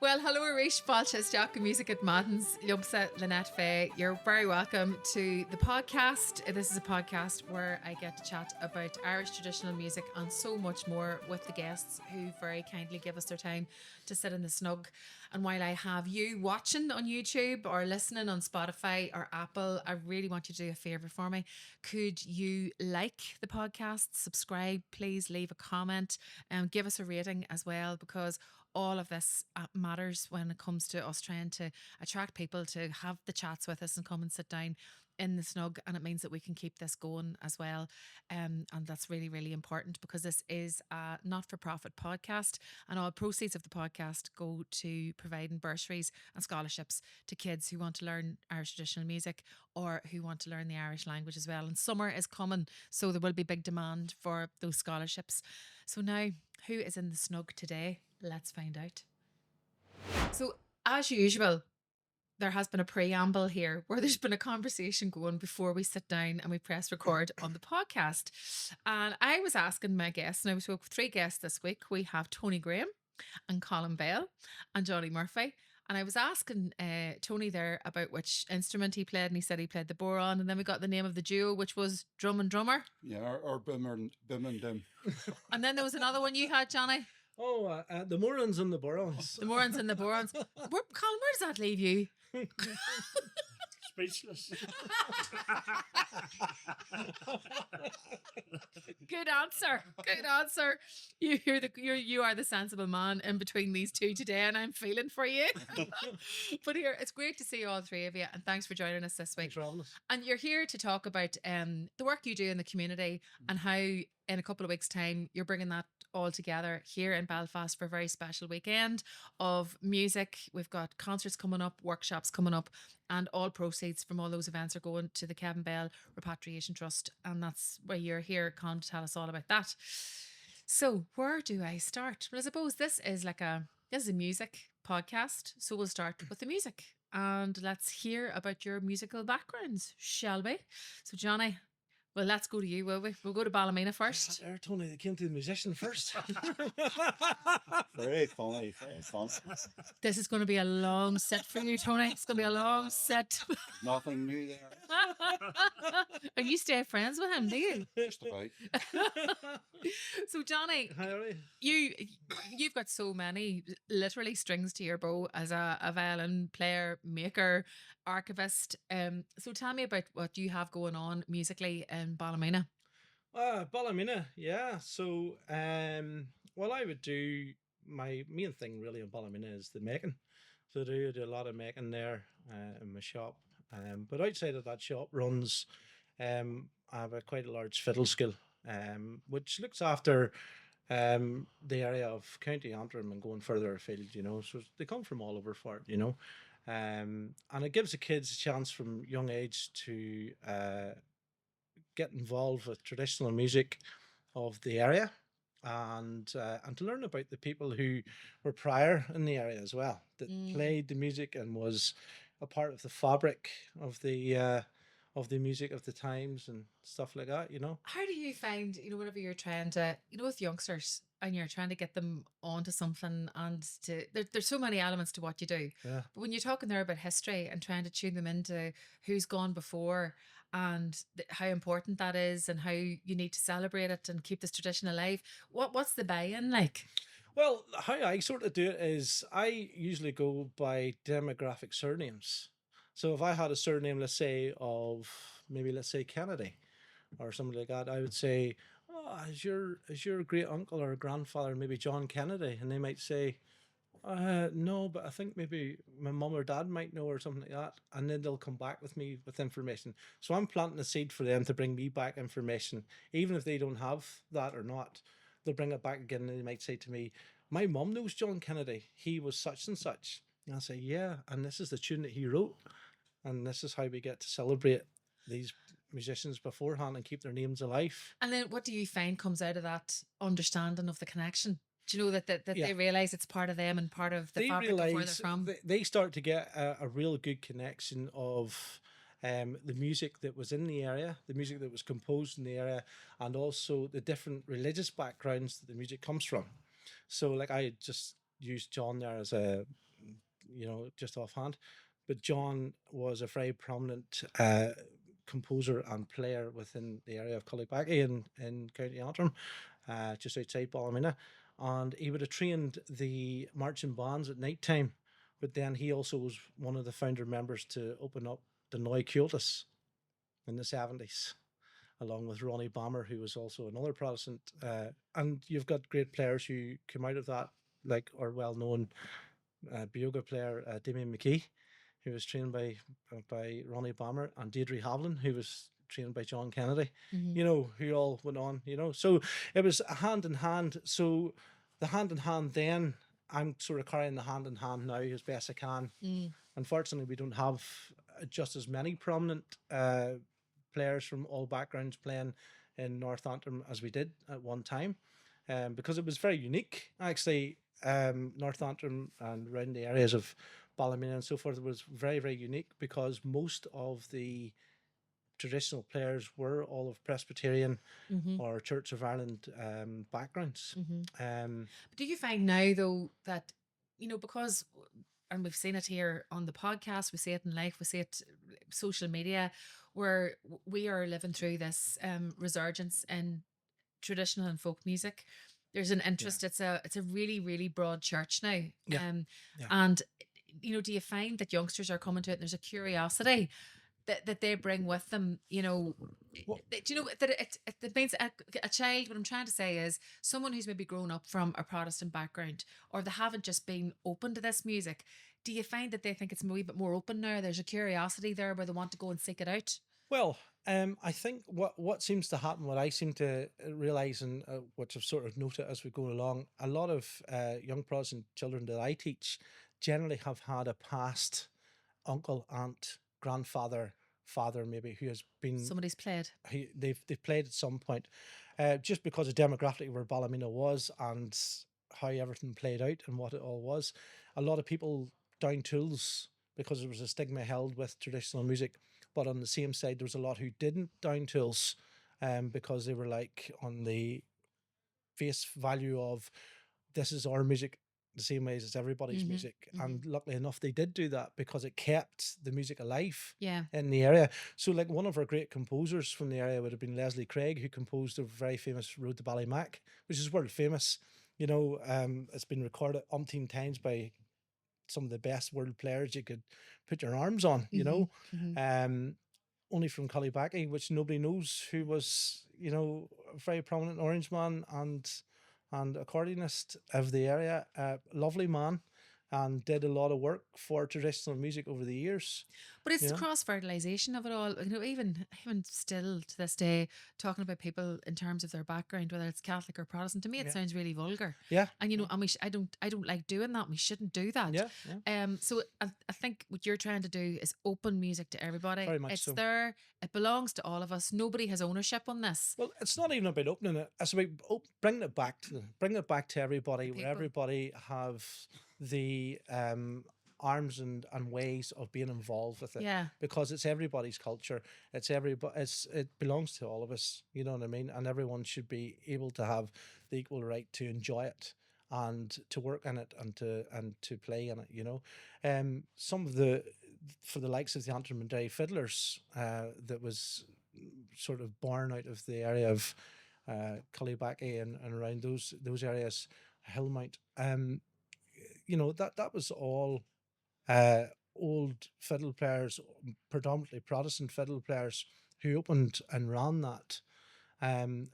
Well, hello, Arish Balchas, Jack Music at Madden's, Liumsa, Lynette Fay. You're very welcome to the podcast. This is a podcast where I get to chat about Irish traditional music and so much more with the guests who very kindly give us their time to sit in the snug. And while I have you watching on YouTube or listening on Spotify or Apple, I really want you to do a favour for me. Could you like the podcast, subscribe, please leave a comment and give us a rating as well, because all of this matters when it comes to us trying to attract people to have the chats with us and come and sit down in the snug, and it means that we can keep this going as well, and that's really, really important, because this is a not-for-profit podcast and all proceeds of the podcast go to providing bursaries and scholarships to kids who want to learn Irish traditional music or who want to learn the Irish language as well. And summer is coming, so there will be big demand for those scholarships. So now, who is in the snug today? Let's find out. So, as usual, there has been a preamble here where there's been a conversation going before we sit down and we press record on the podcast. And I was asking my guests, and I was with three guests this week. We have Tony Graham and Colin Bell and Johnny Murphy. And I was asking Tony there about which instrument he played, and he said he played the boron. And then we got the name of the duo, which was Drum and Drummer. Yeah, or Bim and Dim. And then there was another one you had, Johnny. Oh, the Morons and the Borons. The Morons and the Borons. Colin, where does that leave you? Speechless. Good answer. Good answer. You are the sensible man in between these two today, and I'm feeling for you. But here, it's great to see all three of you, and thanks for joining us this week. Thanks for having us. And you're here to talk about the work you do in the community and how in a couple of weeks' time you're bringing that all together here in Belfast for a very special weekend of music. We've got concerts coming up, workshops coming up, and all proceeds from all those events are going to the Kevin Bell Repatriation Trust. And that's why you're here, Con, to tell us all about that. So where do I start? Well, I suppose this is a music podcast. So we'll start with the music and let's hear about your musical backgrounds, shall we? So Johnny, well, let's go to you, will we? We'll go to Ballymena first. There, Tony, they came to the musician first. Very funny, very fun. This is going to be a long set for you, Tony. It's going to be a long set. Nothing new there. And you stay friends with him, do you? Just about. So, Johnny, Hi, are we? you've got so many literally strings to your bow as a violin player, maker, archivist. So tell me about what you have going on musically in Ballymena. Ballymena, yeah. So, well, I would do my main thing really in Ballymena is the making. So I do a lot of making there in my shop. But outside of that shop runs, I have quite a large fiddle school, which looks after the area of County Antrim and going further afield, So they come from all over for it, and it gives the kids a chance from young age to get involved with traditional music of the area and to learn about the people who were prior in the area as well, that played the music and was a part of the fabric of the music of the times and stuff like that, How do you find, whenever you're trying to, with youngsters and you're trying to get them onto something and there's so many elements to what you do. Yeah. But when you're talking there about history and trying to tune them into who's gone before and how important that is and how you need to celebrate it and keep this tradition alive, what's the buy-in like? Well, how I sort of do it is I usually go by demographic surnames. So if I had a surname, let's say Kennedy or something like that, I would say, oh, is your great uncle or grandfather maybe John Kennedy? And they might say, no, but I think maybe my mum or dad might know or something like that. And then they'll come back with me with information. So I'm planting a seed for them to bring me back information, even if they don't have that or not. They'll bring it back again and they might say to me, my mum knows John Kennedy. He was such and such. And I'll say, yeah, and this is the tune that he wrote. And this is how we get to celebrate these musicians beforehand and keep their names alive. And then what do you find comes out of that understanding of the connection? Do you know that Yeah. they realise it's part of them and part of the fabric of where they're from? They start to get a real good connection of the music that was in the area, the music that was composed in the area, and also the different religious backgrounds that the music comes from. So like I just used John there as a just offhand. But John was a very prominent composer and player within the area of Cullybackey in County Antrim, just outside Ballymena. And he would have trained the marching bands at night time. But then he also was one of the founder members to open up the Noy Cultus in the 70s, along with Ronnie Bomber, who was also another Protestant. And you've got great players who came out of that, like our well-known Bioga player, Damien McKee, who was trained by Ronnie Bomber, and Deirdre Havlin, who was trained by John Kennedy, who all went on, So it was a hand in hand. So the hand in hand then, I'm sort of carrying the hand in hand now as best I can. Unfortunately, we don't have just as many prominent players from all backgrounds playing in North Antrim as we did at one time, because it was very unique. Actually, North Antrim and around the areas of Ballymena and so forth was very, very unique, because most of the traditional players were all of Presbyterian or Church of Ireland backgrounds. But do you find now, though, that, because, and we've seen it here on the podcast, we see it in life, we see it social media, where we are living through this resurgence in traditional and folk music. There's an interest. It's a really, really broad church now. And do you find that youngsters are coming to it and there's a curiosity that they bring with them, do you know that it means a child, what I'm trying to say is someone who's maybe grown up from a Protestant background, or they haven't just been open to this music, do you find that they think it's a wee bit more open now? There's a curiosity there where they want to go and seek it out? Well, I think what seems to happen, what I seem to realise, and which I've sort of noted as we go along, a lot of young Protestant children that I teach generally have had a past uncle, aunt, grandfather, father, maybe, who has been somebody's played. They've played at some point, just because of demographic where Ballymena was and how everything played out and what it all was. A lot of people down tools because there was a stigma held with traditional music, but on the same side there was a lot who didn't down tools, because they were like on the face value of this is our music the same way as everybody's music. And luckily enough, they did do that because it kept the music alive in the area. So like one of our great composers from the area would have been Leslie Craig, who composed a very famous Road to Ballymac, which is world famous. It's been recorded umpteen times by some of the best world players you could put your arms on, only from Cullybackey, which nobody knows, who was, a very prominent Orangeman and accordionist of the area, lovely man, and did a lot of work for traditional music over the years. But it's the cross-fertilisation of it all. Even still to this day, talking about people in terms of their background, whether it's Catholic or Protestant, to me it sounds really vulgar. Yeah. And and I don't like doing that. We shouldn't do that. Yeah. So I think what you're trying to do is open music to everybody. Very much it's so. there. It belongs to all of us. Nobody has ownership on this. Well, it's not even about opening it. It's about bringing it back to everybody, where everybody have the arms and ways of being involved with it. Yeah. Because it's everybody's culture. It belongs to all of us. You know what I mean? And everyone should be able to have the equal right to enjoy it and to work in it and to play in it. Some of for the likes of the Antrim and Derry Fiddlers, that was sort of born out of the area of Cullybackey and around those areas, Hillmount. That was all old fiddle players, predominantly Protestant fiddle players, who opened and ran that, and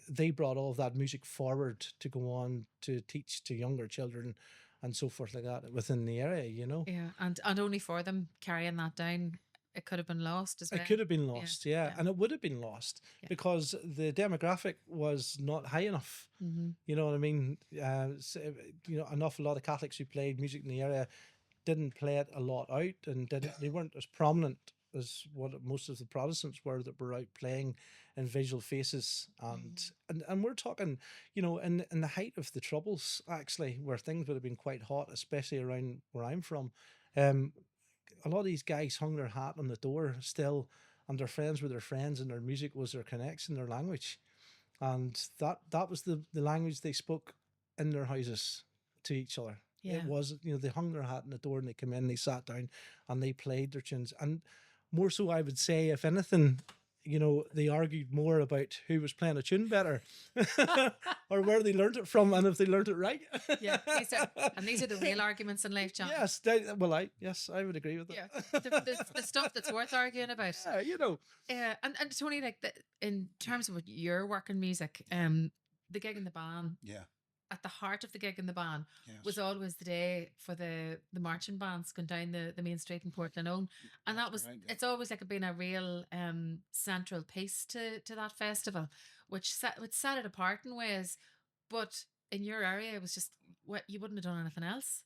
they brought all of that music forward to go on to teach to younger children and so forth like that within the area. Yeah, and only for them carrying that down, it could have been lost as well. It could have been lost, and it would have been lost because the demographic was not high enough. You know what I mean? An awful lot of Catholics who played music in the area didn't play it a lot out, and they weren't as prominent as what most of the Protestants were that were out playing in visual faces. And we're talking, in the height of the Troubles, actually, where things would have been quite hot, especially around where I'm from. A lot of these guys hung their hat on the door still, and their friends were their friends, and their music was their connection, their language. And that was the language they spoke in their houses to each other. Yeah. It was, they hung their hat in the door and they came in, they sat down and they played their tunes. And more so, I would say, if anything, they argued more about who was playing a tune better or where they learnt it from and if they learnt it right. Yeah. These are the real arguments in life, John. Yes. Yes, I would agree with that. Yeah. The stuff that's worth arguing about. Yeah, And Tony, like in terms of what your work in music, the gig in the band, Yeah. at the heart of the gig in the band Yes. was always the day for the marching bands going down the main street in Portland. And that was, right, yeah. it's always like been a real central piece to that festival, which set it apart in ways. But in your area, it was just, what, you wouldn't have done anything else.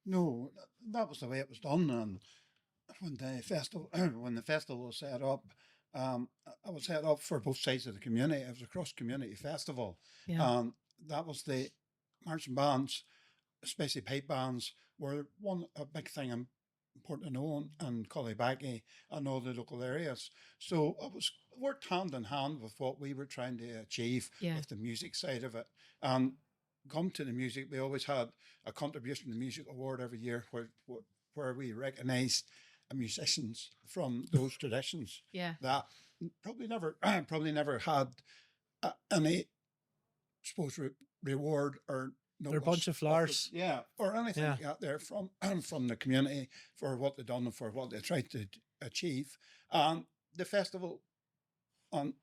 No, that was the way it was done. And when the festival was set up, I was set up for both sides of the community. It was a cross community festival. Yeah. That was the marching bands, especially pipe bands, were a big thing in Portland and Cullybackey and all the local areas. So it worked hand in hand with what we were trying to achieve with the music side of it. And come to the music, we always had a contribution to the music award every year where we recognised musicians from those traditions. Yeah. That probably never had any, I suppose, reward or They're a bunch of flowers. Or anything like that there from the community for what they've done and for what they tried to achieve. And the festival took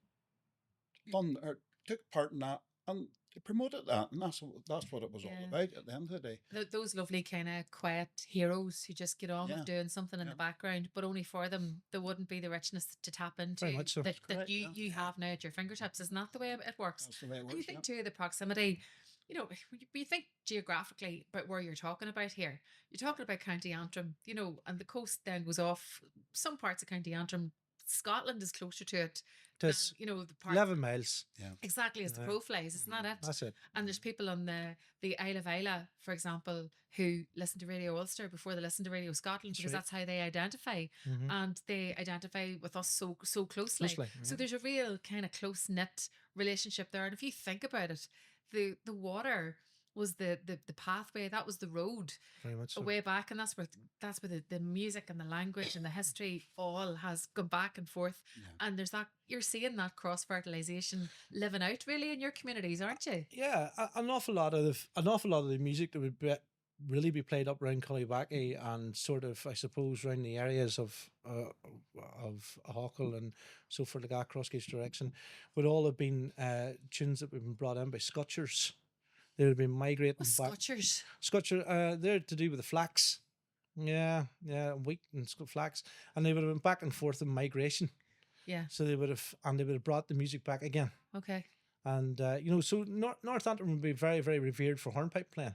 part in that and they promoted that, and that's what it was all about at the end of the day. Those lovely kind of quiet heroes who just get on with doing something in the background, but only for them there wouldn't be the richness to tap into so. that you have now at your fingertips. Isn't that the way it works? That's the way it works. And you think too, the proximity, you think geographically about where you're talking about here. You're talking about County Antrim, and the coast then goes off some parts of County Antrim. Scotland is closer to it. It's the part 11 miles. Yeah. Exactly, as the crow flies. Isn't that it? That's it. And there's people on the Isle of Islay, for example, who listen to Radio Ulster before they listen to Radio Scotland, because that's how they identify. Mm-hmm. And they identify with us so closely. So there's a real kind of close-knit relationship there. And if you think about it, the water was the pathway, that was the road way back, and that's where the music and the language and the history all has gone back and forth. And there's that, you're seeing that cross fertilization living out really in your communities, aren't you? Yeah, an awful lot of the music that would really be played up around Cullybackey and sort of, I suppose, around the areas of Hawkle and so forth, like Crossgates direction, would all have been tunes that would have been brought in by Scotchers. They would have been migrating back. Scotcher, they're to do with the flax. Yeah, wheat and flax. And they would have been back and forth in migration. Yeah. So they would have brought the music back again. Okay. And, so North Antrim would be very, very revered for hornpipe playing.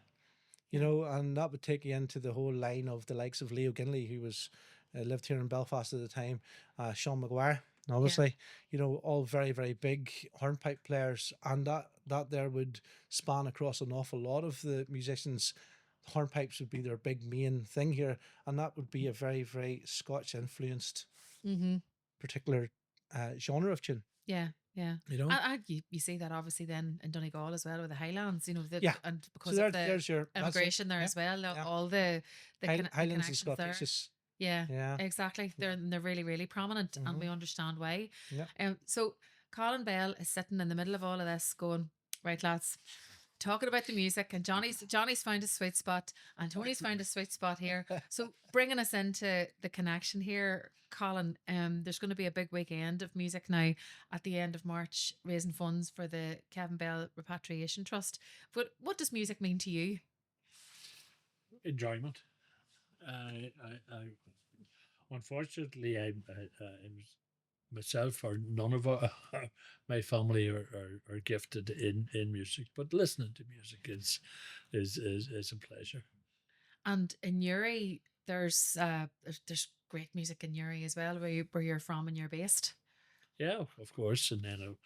And that would take you into the whole line of the likes of Leo Ginley, who was lived here in Belfast at the time, Sean Maguire. Obviously, all very, very big hornpipe players, and that there would span across an awful lot of the musicians. The hornpipes would be their big main thing here, and that would be a very, very Scotch influenced particular genre of tune. Yeah. And you see that obviously then in Donegal as well with the Highlands, and because of the immigration there as well, all the Highlands and Scottish there. Yeah, exactly. They're really, really prominent, and we understand why. Yeah. So Colin Bell is sitting in the middle of all of this, going, right, lads, talking about the music, and Johnny's found a sweet spot, and Tony's found a sweet spot here. So bringing us into the connection here, Colin, there's going to be a big weekend of music now at the end of March, raising funds for the Kevin Bell Repatriation Trust. But what does music mean to you? Enjoyment. Unfortunately, I myself or none of my family are gifted in music, but listening to music is a pleasure. And in Uri, there's great music in Uri as well, where you're from and you're based. Yeah, of course. And then,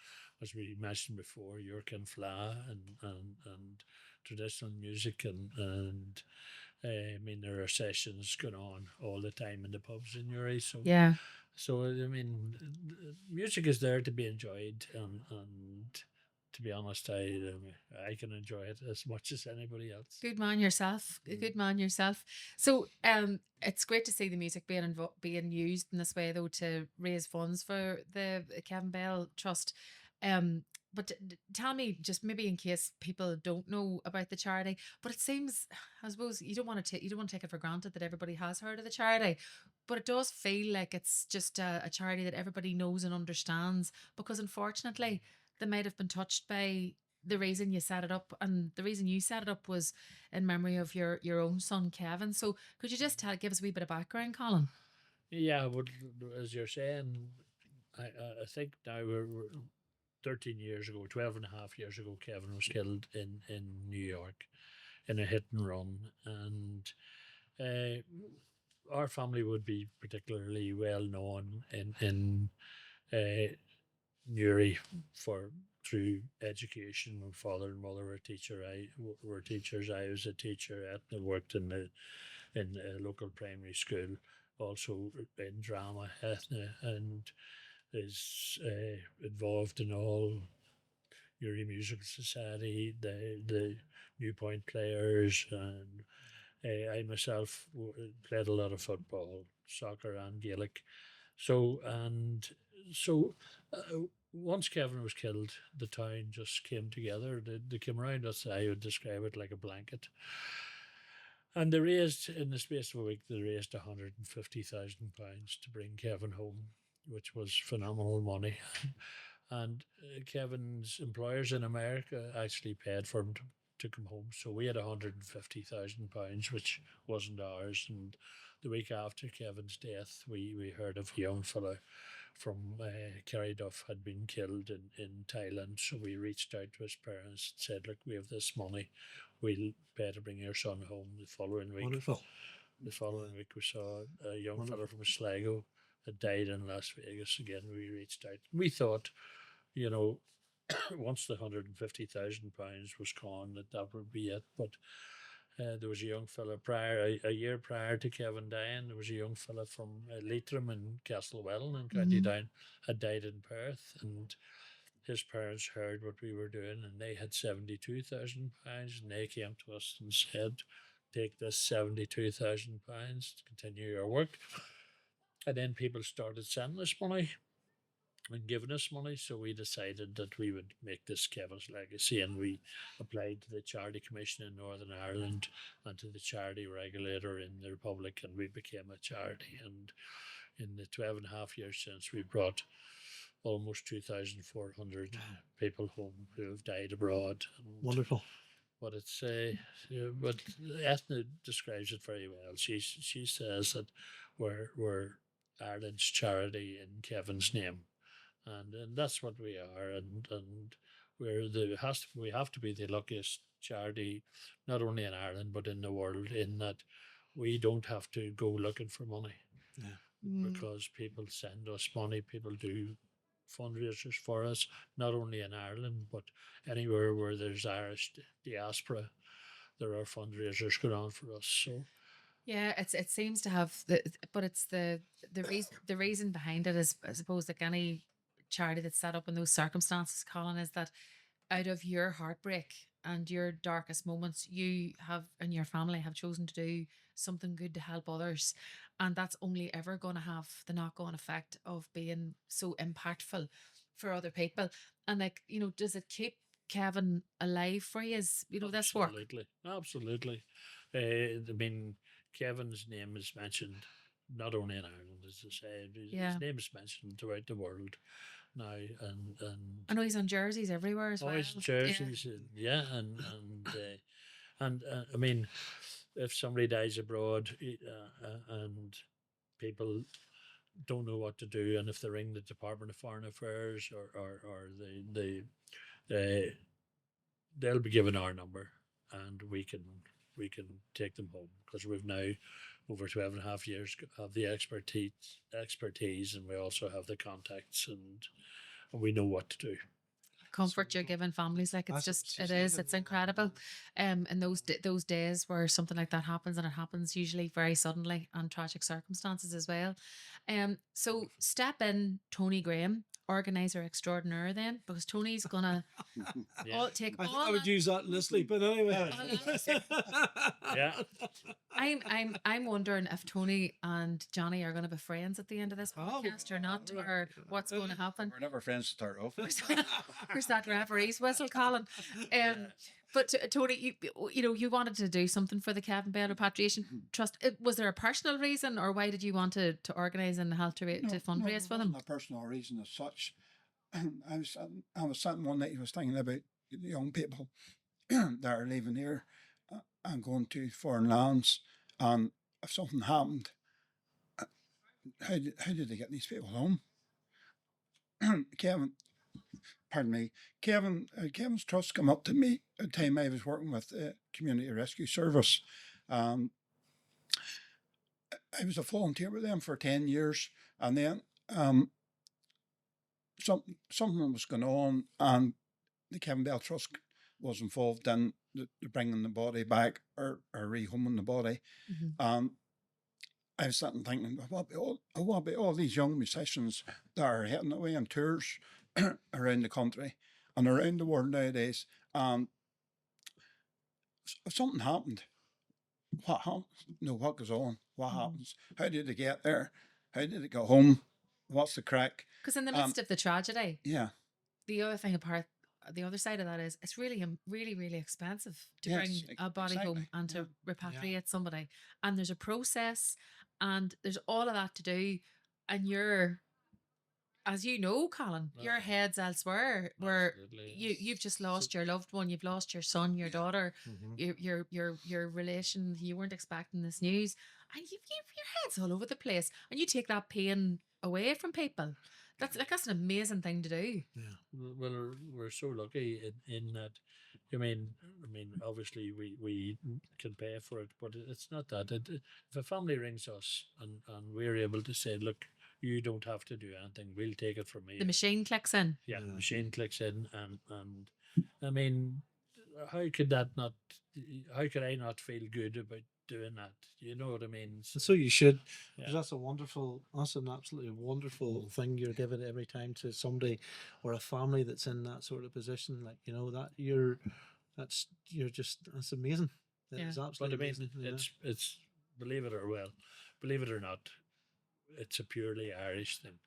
as we mentioned before, York and Fla and traditional music and I mean, there are sessions going on all the time in the pubs in Uri. So I mean, music is there to be enjoyed and to be honest, I can enjoy it as much as anybody else. Good man yourself. Good man yourself. So it's great to see the music being used in this way though to raise funds for the Kevin Bell Trust. Um but tell me, just maybe in case people don't know about the charity, but it seems, I suppose you don't want to take it for granted that everybody has heard of the charity, but it does feel like it's just a charity that everybody knows and understands, because unfortunately they might have been touched by the reason you set it up, and the reason you set it up was in memory of your own son Kevin. So could you just give us a wee bit of background, Colin? Yeah, but as you're saying, I think now we're 13 years ago, 12 and a half years ago, Kevin was killed in New York in a hit and run. And our family would be particularly well known in Newry for through education. My father and mother were were teachers. I was a teacher. Ethna worked in a local primary school, also in drama. Ethna and is involved in all Newry Musical Society, the New Point Players, and I myself played a lot of football, soccer, and Gaelic. So and so, once Kevin was killed, the town just came together. They came around us. I would describe it like a blanket. And they raised, in the space of a week, they raised £150,000 to bring Kevin home, which was phenomenal money. And Kevin's employers in America actually paid for him to come home. So we had £150,000, which wasn't ours. And the week after Kevin's death, we heard of a young fellow from Kerryduff had been killed in Thailand. So we reached out to his parents and said, look, we have this money. We'll pay to bring your son home. The following week, Wonderful. we saw a young fellow from Sligo had died in Las Vegas. Again, we reached out. We thought, you know, once the £150,000 was gone, that would be it. But there was a young fella a year prior to Kevin dying, there was a young fella from Leitrim in Castlewellan in County Down, had died in Perth, and his parents heard what we were doing, and they had £72,000, and they came to us and said, take this £72,000 to continue your work. And then people started sending us money and giving us money, so we decided that we would make this Kevin's legacy, and we applied to the Charity Commission in Northern Ireland and to the charity regulator in the Republic, and we became a charity. And in the 12 and a half years since, we brought almost 2,400 people home who have died abroad. And Wonderful. but it's but Ethna describes it very well. She says that we're Ireland's charity in Kevin's name, and that's what we are, and we have to be the luckiest charity, not only in Ireland but in the world, in that we don't have to go looking for money, because people send us money, people do fundraisers for us, not only in Ireland but anywhere where there's Irish diaspora, there are fundraisers going on for us. So Yeah, it seems to have but it's the reason behind it is, I suppose, like any charity that's set up in those circumstances, Colin, is that out of your heartbreak and your darkest moments, you have and your family have chosen to do something good to help others, and that's only ever going to have the knock-on effect of being so impactful for other people. And like, does it keep Kevin alive for you? Is this work? Absolutely. I mean, Kevin's name is mentioned not only in Ireland, as I said, his name is mentioned throughout the world now, and I know he's on jerseys everywhere as well. He's jerseys, and I mean, if somebody dies abroad, and people don't know what to do, and if they ring the Department of Foreign Affairs or they'll be given our number, and we can take them home, because we've now over 12 and a half years have the expertise, and we also have the contacts, and we know what to do. Comfort you're giving families, like it's incredible. In those days where something like that happens, and it happens usually very suddenly and tragic circumstances as well. So step in, Tony Graham, organizer extraordinaire then, because Tony's gonna take I think all I would that- use that in this sleep, but anyway. Yeah. I'm wondering if Tony and Johnny are going to be friends at the end of this Oh, podcast or not, or what's going to happen. We're never friends to start off with. Where's that referee's whistle, Colin? But Tony, you wanted to do something for the Kevin Bell Repatriation Trust. Was there a personal reason, or why did you want to organise and help to fundraise for them? Not a personal reason as such. I was sitting one night. I was thinking about the young people that are leaving here and going to foreign lands, and if something happened, how did they get these people home? Kevin's trust come up to me at the time I was working with the Community Rescue Service. I was a volunteer with them for 10 years, and then something was going on, and the Kevin Bell Trust was involved in the bringing the body back or rehoming the body. I was sitting thinking, what about all these young musicians that are heading away on tours around the country and around the world nowadays? If something happened, what happens? What goes on? What happens? How did they get there? How did they go home? What's the crack? Because in the midst of the tragedy, Yeah, the other side of that is it's really, really, really expensive to Yes, bring a body exactly. home and to repatriate somebody. And there's a process and there's all of that to do. And you're, as you know, Colin, your head's elsewhere where Absolutely. you've just lost your loved one, you've lost your son, your daughter, your relation. You weren't expecting this news. And your head's all over the place. And you take that pain away from people. That's an amazing thing to do. Well, we're so lucky in that. I mean, obviously we can pay for it, but it's not that. If a family rings us and we're able to say, look, you don't have to do anything, we'll take it from you. The machine clicks in. Yeah, the machine clicks in, and I mean, how could that not? How could I not feel good about doing that? You know what I mean? So you should. Yeah. 'Cause that's an absolutely wonderful thing you're giving every time to somebody or a family that's in that sort of position. Like, that's amazing. It's But I absolutely mean, amazing. it's believe it or not, it's a purely Irish thing.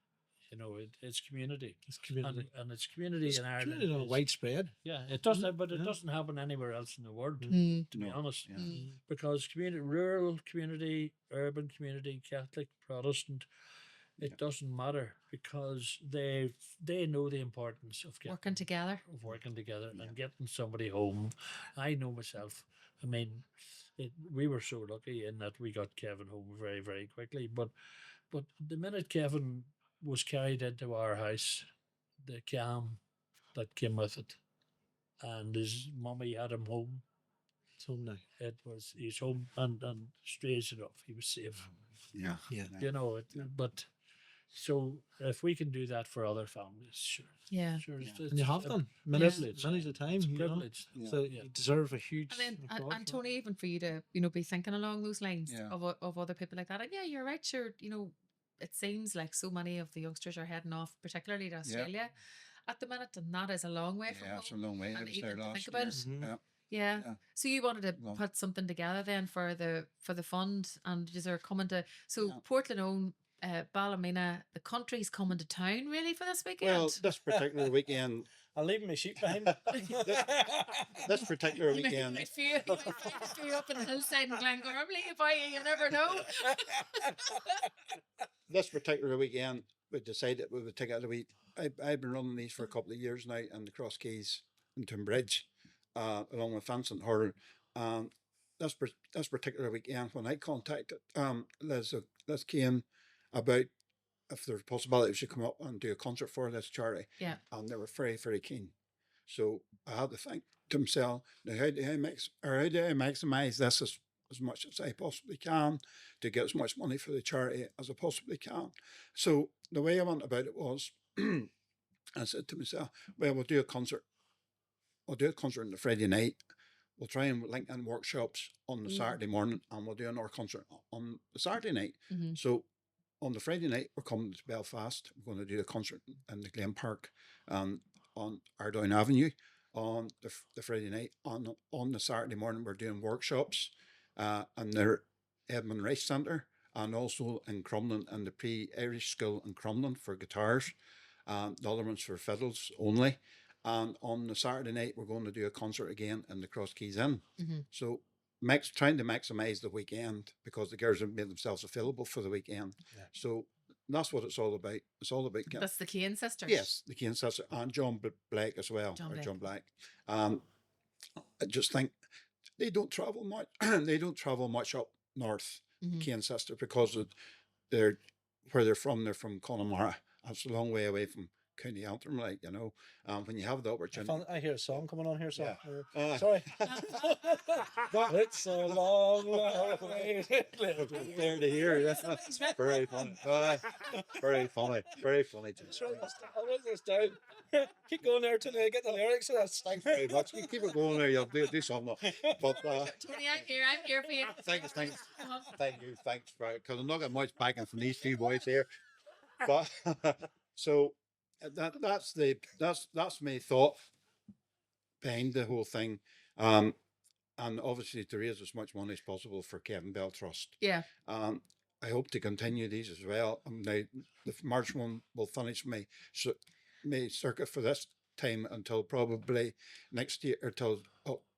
It's community. It's community. And it's community in Ireland. Community on a is- widespread. Yeah, it doesn't, but it Yeah. doesn't happen anywhere else in the world. Mm. To be honest, Yeah. because rural community, urban community, Catholic, Protestant, it doesn't matter because they know the importance of Working together. working together and getting somebody home. I know myself. I mean, we were so lucky in that we got Kevin home very, very quickly. But the minute Kevin was carried into our house, the calm that came with it, and his mummy had him home. It's home now. He's home, and strange enough, he was safe. Yeah. But so if we can do that for other families, sure. Yeah. Sure. And you have done many a time. It's a you know. privilege. So Yeah. you deserve a huge. And then, applause and for Tony, even for you to, be thinking along those lines Yeah. of other people like that. And yeah, you're right. Sure. It seems like so many of the youngsters are heading off, particularly to Australia at the minute. And that is a long way from Yeah, it's a home. long way. I And was even there to last think about year. it. Mhm. Yeah. Yeah. Yeah. So you wanted to Well- put something together then for the fund, and is there coming to Yeah. Portland own Ballymena, the country's coming to town really for this weekend? Well, this particular weekend, I'm leaving my sheep behind. this particular You weekend, might find a few up in the hillside in Glengormley by you never know. this particular weekend, we decided we would take out a week. I've been running these for a couple of years now in the Cross Keys and Tunbridge, along with Vincent Hurl. This particular weekend, when I contacted Liz Kane about if there's a possibility she come up and do a concert for this charity, Yeah. and they were very, very keen. So I had to think to myself, now how do I maximize this as much as I possibly can to get as much money for the charity as I possibly can. So the way I went about it was, I said to myself, well, we'll do a concert. We'll do a concert on the Friday night. We'll try and link in workshops on the Saturday morning, and we'll do another concert on the Saturday night. Mhm. So on the Friday night, we're coming to Belfast. We're going to do a concert in the Glen Park on Ardoyne Avenue on the Friday night. On the Saturday morning, we're doing workshops in the Edmund Rice Centre, and also in Crumlin and the Pre-Irish School in Crumlin for guitars. The other one's for fiddles only. And on the Saturday night, we're going to do a concert again in the Cross Keys Inn. So trying to maximise the weekend, because the girls have made themselves available for the weekend. Yeah. So that's what it's all about. It's all about... That's the Kane sisters. Yes, the Kane sisters, and John Blake as well. John Blake. I just think they don't travel much. They don't travel much up north, Kane sister, because they're where they're from Connemara. That's a long way away from County Antrim, like, you know. When you have the opportunity. I hear a song coming on here, so Yeah. sorry. It's a long way. There to hear. That's very funny. Very funny. Very funny. I'll write this down. Keep going there till I get the lyrics of that. Thanks very much. You keep it going there. You'll do something. But Tony, I'm here for you. thanks. Thank you. Thanks, right? Because I'm not getting much backing from these two boys here. But so that's my thought behind the whole thing. And obviously to raise as much money as possible for Kevin Bell Trust. Yeah. I hope to continue these as well. Now, the March one will finish my circuit for this time until probably next year,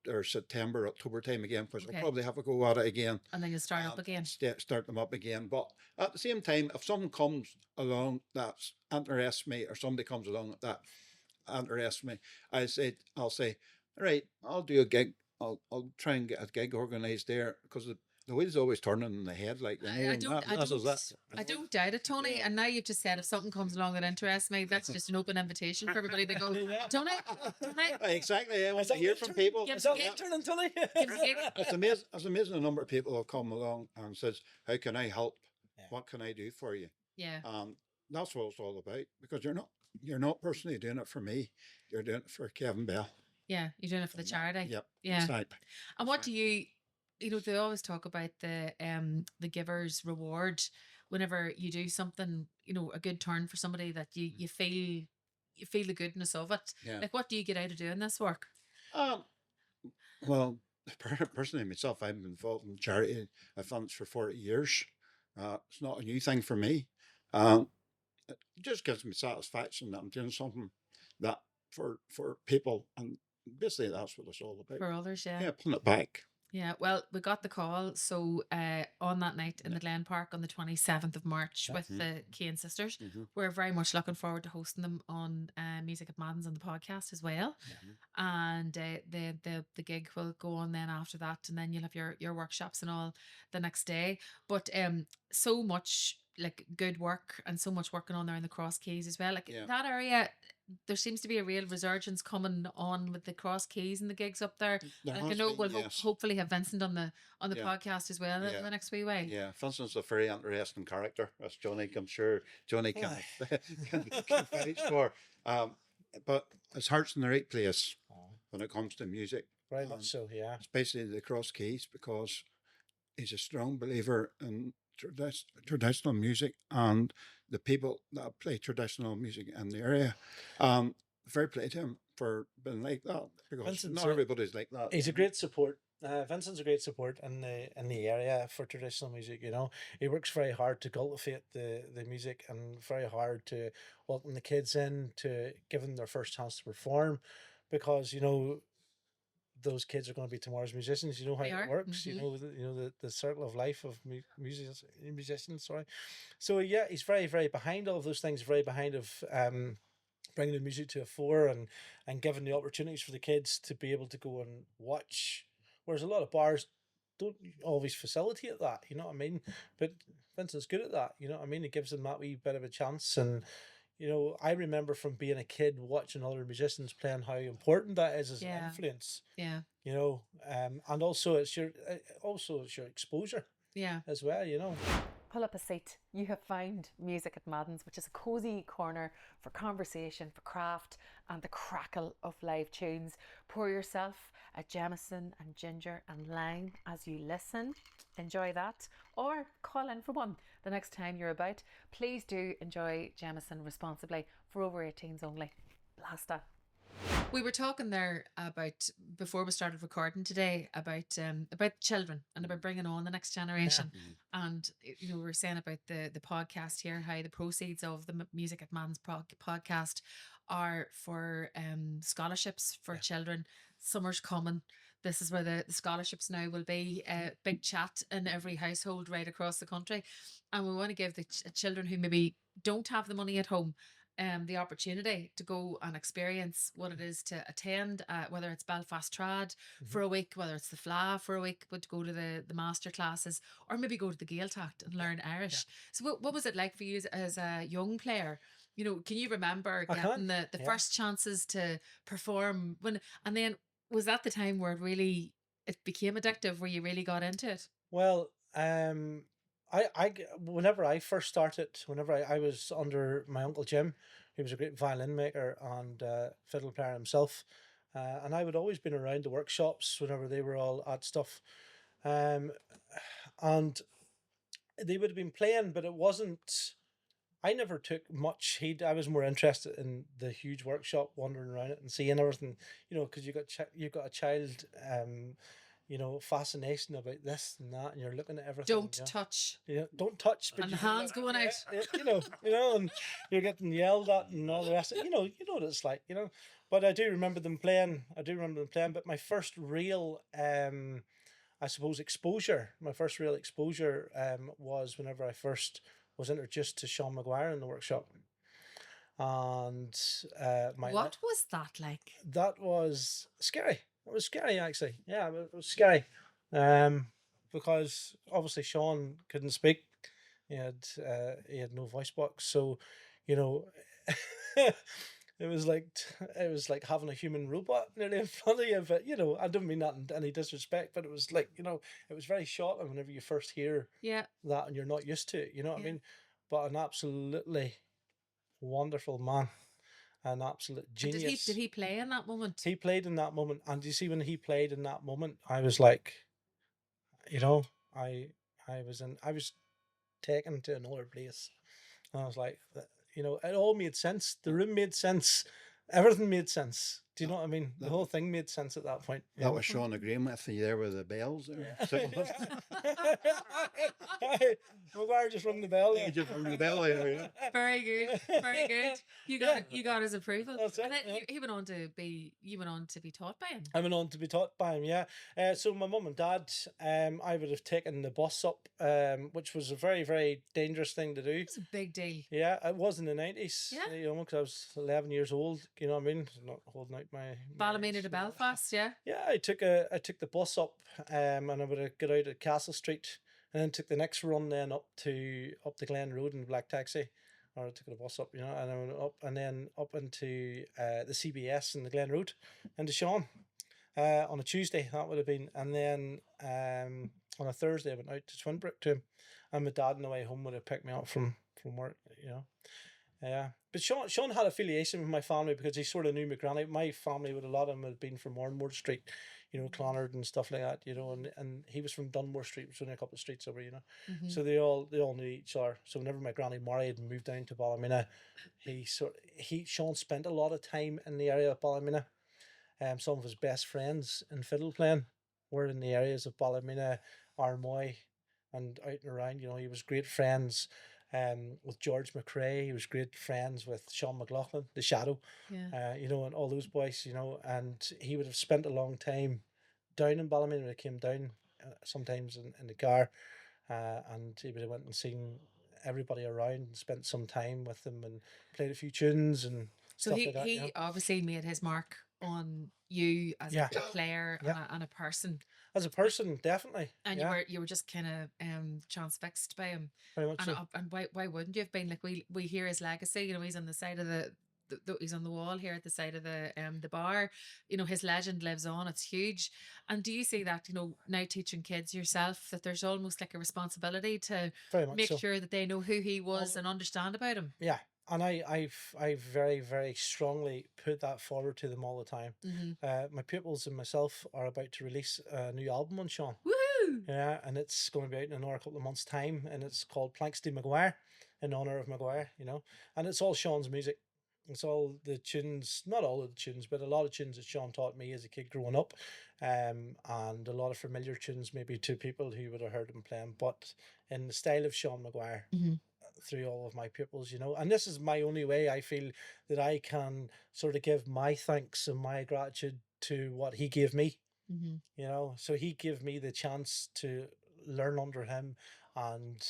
or September, October time again, because I'll probably have to go at it again. And then you'll start up again. Start them up again. But at the same time, if someone comes along that interests me, or somebody comes along that interests me, I'll say, all right, I'll do a gig. I'll try and get a gig organised there, because the wheel's always turning in the head, like, you know. I don't doubt it, Tony. Yeah. And now you've just said, if something comes along that interests me, that's just an open invitation for everybody to go, Tony. Exactly. I want to hear from people. Is that turning, Tony? It's amazing the number of people who have come along and says, how can I help? Yeah. What can I do for you? Yeah. That's what it's all about, because you're not personally doing it for me. You're doing it for Kevin Bell. Yeah, you're doing it for the charity. Yep. Yeah. Exactly. And what do you know, they always talk about the giver's reward whenever you do something, you know, a good turn for somebody that you feel the goodness of it. Yeah. Like, what do you get out of doing this work? Well, personally myself, I've been involved in charity. I've done it for 40 years. It's not a new thing for me. It just gives me satisfaction that I'm doing something that for people, and basically that's what it's all about. For others, yeah. Yeah, putting it back. Yeah, well, we got the call. So on that night in the Glen Park on the 27th of March with the Kane sisters, we're very much looking forward to hosting them on Music at Madden's on the podcast as well. And the gig will go on then after that, and then you'll have your workshops and all the next day. But so much like good work and so much working on there in the Cross Keys as well. Like that area, there seems to be a real resurgence coming on with the Cross Keys and the gigs up there. Like, I know we'll hopefully have Vincent on the podcast as well in the next wee while. Yeah, Vincent's a very interesting character, as Johnny, I'm sure Johnny can vouch for. But his heart's in the right place when it comes to music. Very much so, yeah. Especially the Cross Keys, because he's a strong believer in traditional music, and the people that play traditional music in the area. Very play to him for being like that, because Vincent's everybody's like that. He's a great support. Vincent's a great support in the area for traditional music. You know, he works very hard to cultivate the music, and very hard to welcome the kids in, to give them their first chance to perform, because, you know, those kids are going to be tomorrow's musicians. You know how it works. You know the circle of life of musicians. Sorry. So yeah, he's very, very behind all of those things. Very behind of bringing the music to a fore, and giving the opportunities for the kids to be able to go and watch. Whereas a lot of bars don't always facilitate that. You know what I mean? But Vincent's good at that. You know what I mean? It gives them that wee bit of a chance. And you know, I remember from being a kid watching other musicians playing how important that is as an influence. Yeah. You know, and also it's your exposure. Yeah. As well, you know. pull up a seat. You have found Music at Madden's, which is a cosy corner for conversation, for craft, and the crackle of live tunes. Pour yourself a Jameson and ginger and lime as you listen. Enjoy that, or call in for one the next time you're about. Please do enjoy Jameson responsibly, for over 18s only. Blasta. We were talking there about, before we started recording today, about children and about bringing on the next generation. And we were saying about the podcast here, how the proceeds of the Music at Madden's podcast are for scholarships for children. Summer's coming. This is where the scholarships now will be. A big chat in every household right across the country, and we want to give the children who maybe don't have the money at home the opportunity to go and experience what it is to attend, whether it's Belfast Trad for a week, whether it's the FLA for a week, but to go to the master classes, or maybe go to the Gaeltacht and learn Irish. So what was it like for you as a young player? Can you remember getting the first chances to perform and then was that the time where it became addictive, where you really got into it? Well, whenever I first started, whenever I was under my Uncle Jim, he was a great violin maker and fiddle player himself, and I would always been around the workshops whenever they were all at stuff, and they would have been playing, but it wasn't. I never took much heed. I was more interested in the huge workshop, wandering around it and seeing everything, because you've got a child, fascination about this and that, and you're looking at everything. Don't touch. Yeah, don't touch. But and the hands going out. And you're getting yelled at and all the rest. You know what it's like. But I do remember them playing. But my first real, I suppose, exposure. My first real exposure, was whenever I first was introduced to Sean Maguire in the workshop. And what was that like? That was scary. It was scary, actually. Yeah, it was scary. Because obviously Sean couldn't speak. He had no voice box, so it was like having a human robot nearly in front of you. But I don't mean that in any disrespect, but it was like it was very shocking whenever you first hear that and you're not used to it. You know what I mean? But an absolutely wonderful man. An absolute genius. Did he play in that moment? He played in that moment, and you see, when he played in that moment, I was like, I was taken to another place, and I was like, it all made sense. The room made sense. Everything made sense. Do you know what I mean? The whole thing made sense at that point. That was Sean agreeing with you there with the bells there. Maguire just rung the bell there. He just rung the bell there, yeah. Very good. Very good. You got his approval. That's it, and then you went on to be taught by him. I went on to be taught by him, yeah. So my mum and dad, I would have taken the bus up, which was a very, very dangerous thing to do. It was a big deal. Yeah, it was in the 90s. Yeah. Because I was 11 years old. You know what I mean? Not holding out my Ballymena to Belfast, yeah. Yeah, I took the bus up, and I would get out at Castle Street, and then took the next run then up the Glen Road in the black taxi, or I took the bus up, and I went up and then up into the CBS in the Glen Road, into Sean, on a Tuesday that would have been, and then on a Thursday I went out to Twinbrook to him, and my dad on the way home would have picked me up from work, Yeah, but Sean had affiliation with my family because he sort of knew my granny. My family, with a lot of them, had been from Ormore Street, Clonard and stuff like that, and he was from Dunmore Street, which was only a couple of streets over, So they all knew each other. So whenever my granny married and moved down to Ballymena, Sean spent a lot of time in the area of Ballymena. Some of his best friends in fiddle playing were in the areas of Ballymena, Armoy, and out and around. He was great friends with George McRae. He was great friends with Sean McLaughlin, the Shadow, and all those boys, and he would have spent a long time down in Ballymena when he came down, sometimes in the car, and he would have went and seen everybody around and spent some time with them and played a few tunes and so stuff like that. He obviously made his mark on you as a player and a person. As a person, definitely. And you were just kind of transfixed by him. Very much so. And why wouldn't you have been? Like we hear his legacy. He's on the side of the he's on the wall here at the side of the bar. You know, his legend lives on. It's huge. And do you see that, you know, now teaching kids yourself, that there's almost like a responsibility to Very much make so. sure that they know who he was and understand about him? Yeah, and I've very very strongly put that forward to them all the time. My pupils and myself are about to release a new album on Sean. Woohoo! Yeah, and it's going to be out in another couple of months' time, and it's called Planksty Maguire, in honor of Maguire. You know, and it's all Sean's music. It's all the tunes, not all of the tunes, but a lot of tunes that Sean taught me as a kid growing up, and a lot of familiar tunes maybe to people who would have heard him playing, but in the style of Sean Maguire through all of my pupils, you know. And this is my only way I feel that I can sort of give my thanks and my gratitude to what he gave me, you know. So he gave me the chance to learn under him and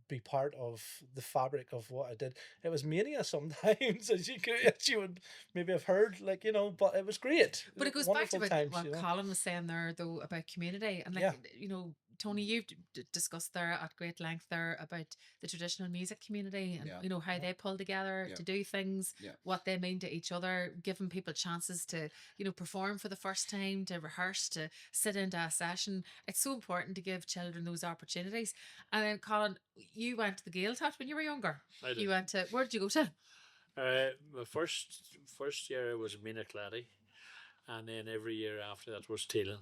be part of the fabric of what I did. It was mania sometimes, as you would maybe have heard, like, you know, but it was great. But it goes back to Wonderful what, times, what you know. Colin was saying there, though, about community. And, like, Yeah. you know, Tony, you've discussed there at great length there about the traditional music community and, Yeah. you know, how they pull together Yeah. to do things, Yeah. what they mean to each other, giving people chances to, you know, perform for the first time, to rehearse, to sit into a session. It's so important to give children those opportunities. And then, Colin, you went to the Gaeltacht when you were younger. I did. You went to, where did you go to? My first year was Mina Clady, and then every year after that was Teelan.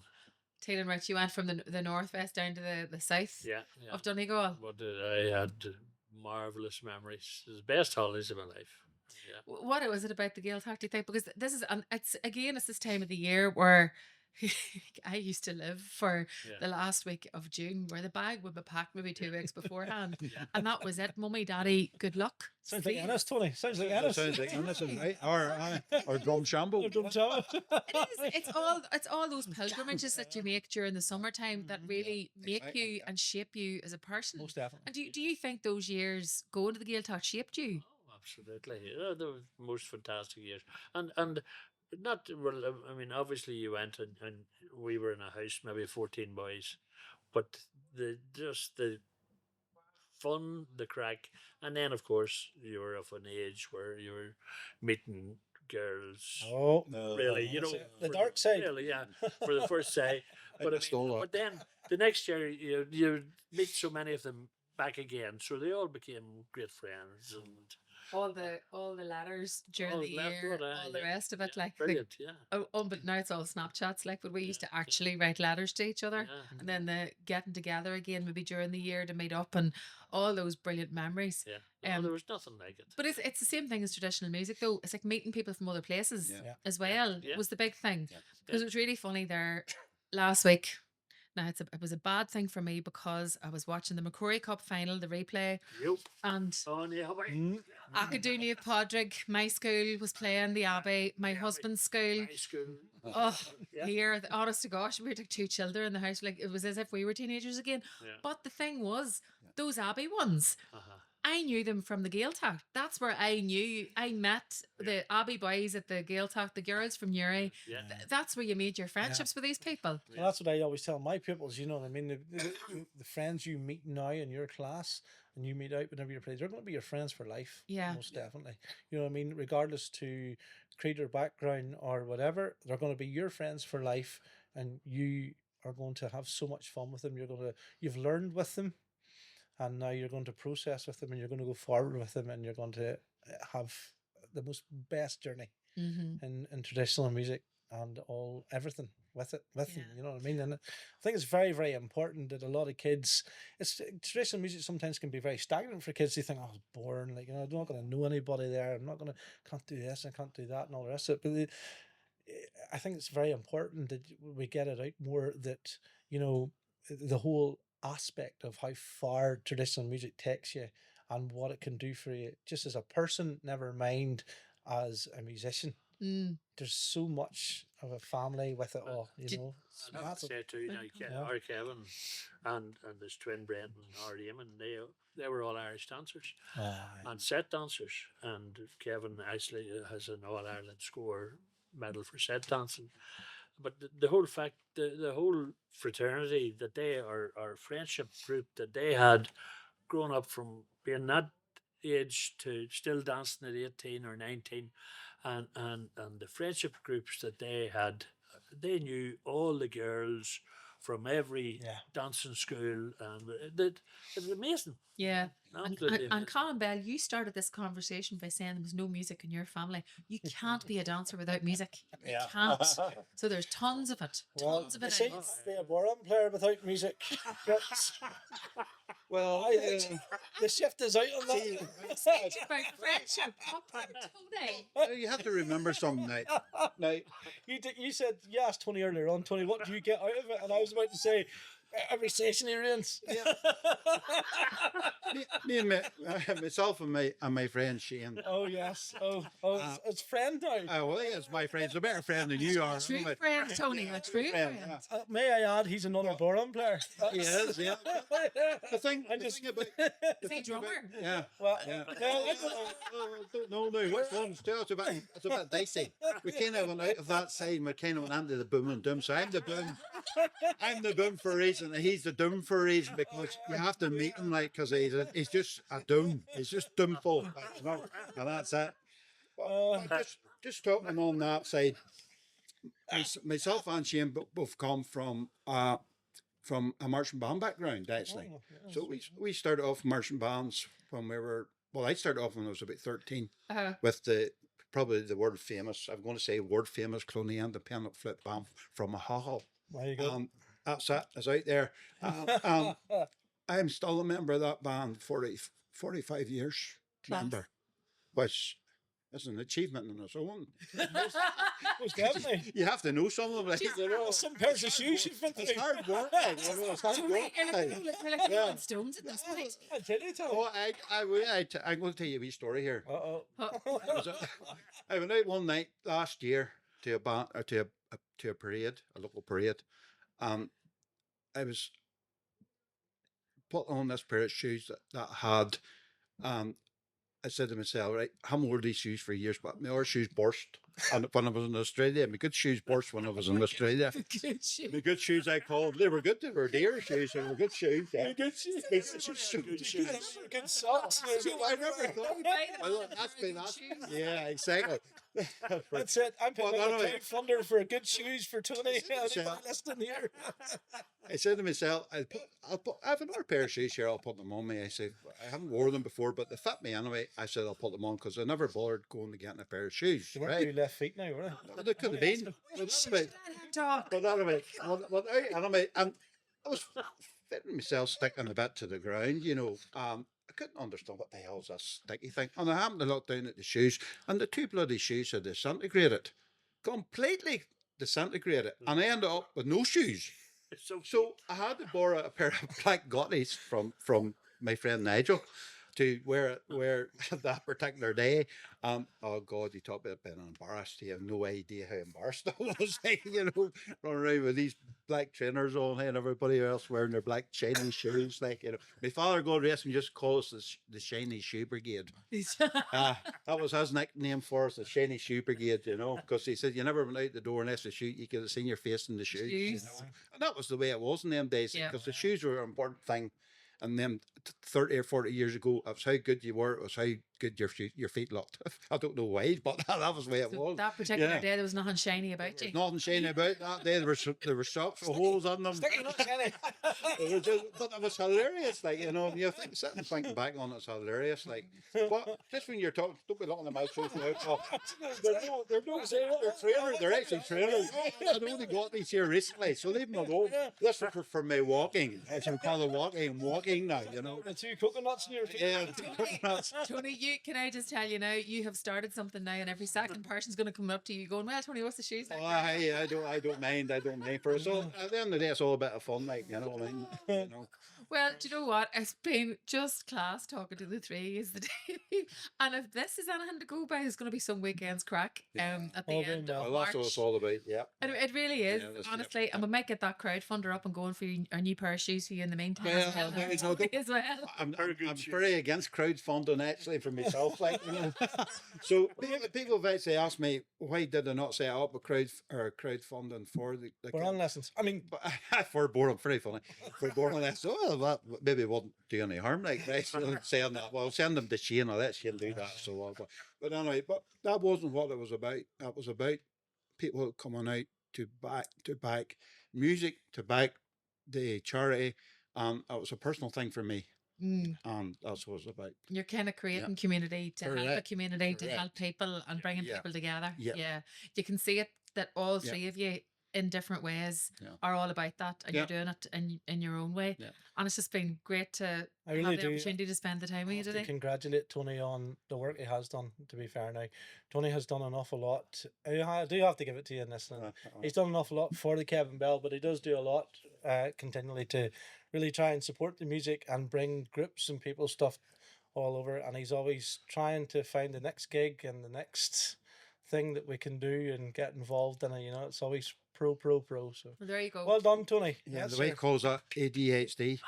Taylor, right, you went from the northwest down to the south Yeah, of Donegal. But I had marvelous memories. It was the best holidays of my life. Yeah. What was it about the Gaeltacht, do you think? Because this is, it's this time of the year where I used to live for Yeah. the last week of June, where the bag would be packed maybe 2 weeks beforehand, and that was it. Mummy, Daddy, good luck. Sounds like See? Ennis, Tony. Sounds like That Ennis. sounds like this is right. Or drum shamble. Drum shamble. It is. It's all those pilgrimages that you make during the summertime that really make exactly, you yeah. and shape you as a person. Most definitely. And do you think those years going to the Gaeltacht shaped you? Oh, absolutely. They were the most fantastic years. And not, well, I mean, obviously you went and we were in a house, maybe 14 boys, but the fun, the crack, and then of course you were of an age where you were meeting girls. Oh, Really, you know, the for dark side. Really, yeah, for the first day. But I missed all mean, that. but then the next year you meet so many of them back again, so they all became great friends and All the letters during all the that, year, all the yeah, rest of it, yeah, like brilliant, yeah. but now it's all Snapchats, like. But we used to Yeah. actually write letters to each other, Yeah. and then the getting together again maybe during the year to meet up, and all those brilliant memories. Yeah, no, Um, there was nothing like it. But it's the same thing as traditional music, though. It's like meeting people from other places Yeah. Yeah. as well. Yeah. Was the big thing, Yeah. because it was really funny there last week. Now it was a bad thing for me because I was watching the McCrory Cup final, the replay, Yep. and Oh, yeah, Academia Podrick, my school was playing the Abbey, my husband's school. high school. Oh, Yeah. here, honest to gosh, we had like 2 children in the house. Like, it was as if we were teenagers again. Yeah. But the thing was, those Abbey ones, Uh-huh. I knew them from the Gaeltacht. That's where I met the Abbey boys at the Gaeltacht, the girls from Newry. Yeah. That's where you made your friendships with these people. Well, that's what I always tell my pupils, you know what I mean? The friends you meet now in your class and you meet out whenever you're playing, they're going to be your friends for life. Yeah. Most definitely. You know what I mean? Regardless to creed or background or whatever, they're going to be your friends for life, and you are going to have so much fun with them. You've learned with them, and now you're going to process with them, and you're going to go forward with them, and you're going to have the most best journey Mm-hmm. in traditional music and everything with them, Yeah. you know what I mean? And I think it's very, very important that a lot of kids, traditional music sometimes can be very stagnant for kids. They think, oh, it's boring, like, you know, I'm not going to know anybody there, can't do this, I can't do that, and all the rest of it. But I think it's very important that we get it out more, that, you know, the whole aspect of how far traditional music takes you and what it can do for you just as a person, never mind as a musician. Mm. There's so much of a family with it all, you Did- know. It's And I have to massive. say too, now, Yeah. our Kevin and his twin Brendan and our Eamon, they were all Irish dancers and set dancers. And Kevin actually has an All Ireland score medal for set dancing. But the whole fact, the whole fraternity that they are, our friendship group that they had grown up from being that age to still dancing at 18 or 19, and the friendship groups that they had, they knew all the girls from every dancing school, and it was amazing. Yeah. Absolutely And Colin Bell, you started this conversation by saying there was no music in your family. You can't be a dancer without music. You can't. So there's tons of it. Tons of it. See, be a bottom player without music. Well, the shift is out on that. About friendship. Tony. You have to remember something now. You said, you asked Tony earlier on, Tony, what do you get out of it? And I was about to say, every station he runs. Me and myself and my friend Shane. Oh, yes. It's friend now. Well, he is my friend. He's a better friend than you are. True friend, Tony. A true friend. May I add, he's another bottom player. He is, yeah. The thing about... Is he a drummer? Yeah. Well, I don't know now which one's too. It's a bit dicey. We kind of went out of that side and we kind of went into the boom and doom. So I'm the boom for a reason and he's the doom for a reason, because you have to meet him like, because he's just a doom. He's just doomful. And that's it. Just talking on that side, myself and Shane both come from a marching band background, actually. So we started off marching bands when we were, well, I started off when I was about 13 with probably the world famous, I'm going to say world famous Cloney independent flip band from a Hull. There you go. That's it, it's out there. I'm still a member of that band, 45 years member, which is an achievement in its own. Most definitely. You have to know some of them. Some pairs of shoes you've been through. It's hard work. It's hard work. Yeah. Stones at this point. I tell you, Tom. Oh, I'm going to tell you a wee story here. I went out one night last year to a parade, a local parade. I was put on this pair of shoes that had, I said to myself, right, I haven't worn these shoes for years, but my other shoes burst. And when I was in Australia, my good shoes burst when I was in Australia. My good shoes, I called, they were good, they were dear shoes, they were good shoes. Yeah. Good shoes. Good socks. I never thought, that's been that. Yeah, exactly. That's it. I'm putting a crowdfunder for good shoes for Tony. Listening here. I said to myself, I have another pair of shoes here, I'll put them on me. I said, I haven't worn them before, but they fit me anyway. I said, I'll put them on because I never bothered going to getting a pair of shoes. They weren't your left feet now, were they? They could have been. But anyway, and I was fitting myself sticking a bit to the ground, you know. I couldn't understand what the hell's this sticky thing. And I happened to look down at the shoes, and the two bloody shoes had disintegrated. Completely disintegrated. And I ended up with no shoes. So I had to borrow a pair of black gotties from my friend Nigel to wear that particular day. Oh God, you talk about being embarrassed. You have no idea how embarrassed I was. You know, running around with these black trainers on and everybody else wearing their black shiny shoes. Like, you know, my father going racing just called us the Shiny Shoe Brigade. That was his nickname for us, the Shiny Shoe Brigade. You know, because he said you never went out the door unless the shoe you could have seen your face in the shoes. You know? And that was the way it was in them days, because the shoes were an important thing. And then 30 or 40 years ago, it was how good you were, it was how good your feet looked. I don't know why, but that was the way it was. That particular day, there was nothing shiny about you. Nothing shiny about that day. There were socks with holes on them. Sticky, not shiny. But it was hilarious, like, you know, sitting and thinking back on it's hilarious, like. But just when you're talking, don't be looking at my shoes now. They're actually trainers. I've only got these here recently, so leave them alone. This is for my walking. As we call it walking now, you know. The two coconuts in your feet. Yeah, two coconuts. Tony, can I just tell you now, you have started something now, and every second person's going to come up to you going, well, Tony, what's the shoes like? Oh, I don't mind. For us all, at the end of the day, it's all a bit of fun, like, you know what I mean? You know. Well, do you know what? It's been just class talking to the three is the day. And if this is anything to go by, it's going to be some weekend's crack at the end of March. That's what it's all about, yeah. It really is, honestly. And we might get that crowdfunder up and going for a new pair of shoes for you in the meantime as well. I'm very against crowdfunding, actually, for myself. Like, you know. So people have actually asked me, why did I not set up a crowdfunding for the Born lessons. I mean, for boredom, very funny. For boredom lessons. Oh, well, that maybe wouldn't do any harm, like, right? So saying that, well, send them to Shane or let Shane do that. So, but anyway, but that wasn't what it was about. That was about people coming out to back music, to back the charity, and it was a personal thing for me, Mm. and that's what it was about. You're kind of creating community to help a Correct. community, to help Correct. people and bringing Yeah. people together. Yeah. Yeah. You can see it that all Yeah. three of you in different ways Yeah. are all about that, and Yeah. you're doing it in your own way. Yeah. And it's just been great to I really have the do. opportunity to spend the time with you To today. congratulate Tony on the work he has done. To be fair, now Tony has done an awful lot. I do have to give it to you in this. He's done an awful lot for the Kevin Bell, but he does do a lot continually to really try and support the music and bring groups and people stuff all over. And he's always trying to find the next gig and the next thing that we can do and get involved in it. You know, it's always pro. So Well, there you go. well done, Tony. Yeah, Yes, the way he sir. calls that ADHD.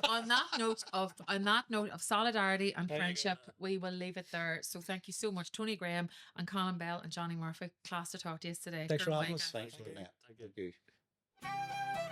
on that note of solidarity and There you go. friendship, we will leave it there. So thank you so much, Tony Graham and Colin Bell and Johnny Murphy. Class to talk to you today. Thanks for Good having night. us. Thanks, Thank you. Lynette. Thank you. Thank you.